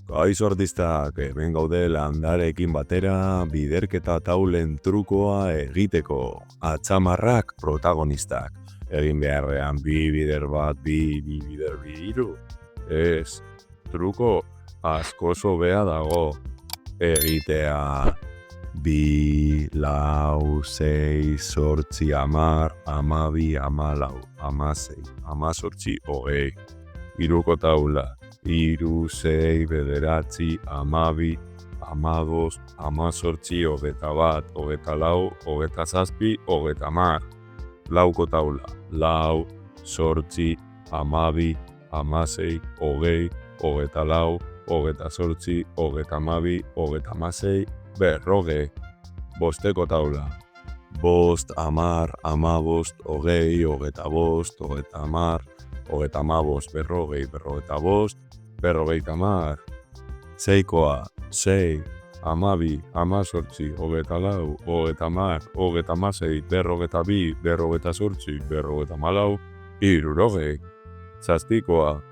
Kaixo artistak, hemen gaude landarekin batera biderketa taulen trukoa egiteko. Atzamarrak protagonistak. Egin beharrean bi bider bat, bi bider bi hiru. Ez, truko asko hobea dago. Egitea bi, lau, sei, zortzi, amar, amabi, amalau, amasei, amazortzi, hogei. Hiruko taula. Hiru, sei, bederatzi, amabi, amabost, amazortzi, hogeita bat, hogeita lau, hogeita zazpi, hogeita hamar. Lauko taula. Lau, zortzi, amabi, amasei, hogei, hogeita lau, hogeita zortzi, hogeita amabi, hogeita hamasei, berrogei. Bosteko taula. Bost, amar, amabost, hogei, hogeita bost, hogeita hamar, hogeita hamabost, berrogei, berrogeita bost, berrogeita hamar. Seikoa. Sei, amabi, amazortzi, hogeita lau, hogeita hamar, hogeita hamasei, berrogeita bi, berrogeita zortzi, berrogeita hamalau, hirurogei. Zazpikoa.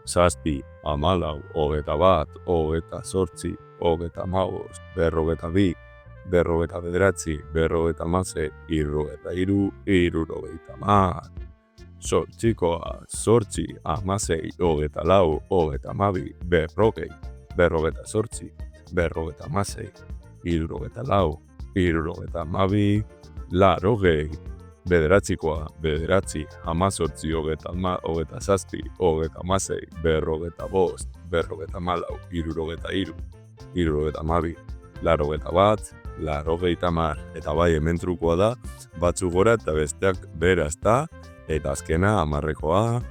Zazpi, hamalau, hogeita bat, hogeita zortzi, hogeita hamabost, berrogeita bi, berrogeita bederatzi, berrogeita hamasei, hirurogeita hiru, hirurogeita hamar. Zortzikoa. Zortzi, hamasei, hogeita lau, hogeita hamabi, berrogei, berrogeita zortzi, berrogeita hamasei, hirurogeita lau, hirurogeita hamabi, laurogei. Bederatzikoa. Bederatzi, hamazortzi, hogeita zazpi, hogeita hamasei, berrogeita bost, berrogeita hamalau, hirurogeita hiru, hirurogeita hamabi, laurogeita bat, laurogeita hamar. Eta bai, hemen trukoa da, batzuk gora eta besteak behera, ezta? Eta azkena, hamarrekoa,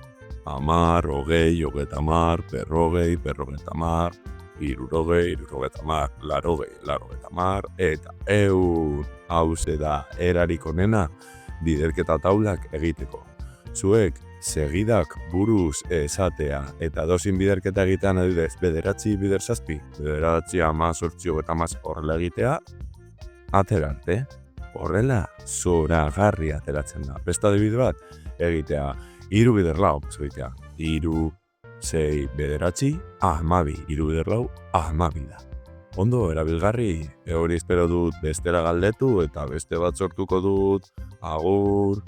hamar, hogei, hogeita hamar, berrogei, berrogeita hamar, hirurogei, hirurogeita hamar, laurogei, laurogeita hamar, eta ehun. Hauze da erarik onena biderketa taulak egiteko. Zuek segidak buruz esatea eta dozin biderketa egitean adibidez bederatzi bider zazpi, bederatzi amazortzi hogeita hamar horrela egitea, aterarte. Horrela zoragarri ateratzen da. Beste adibide bat, egitea hiru bider lau, egitea hiru, sei, bederatzi, hamabi, hiru bider lau, hamabi da. Ondo, erabilgarri, hori espero dut bestera galdetu eta beste bat sortuko dut, agur.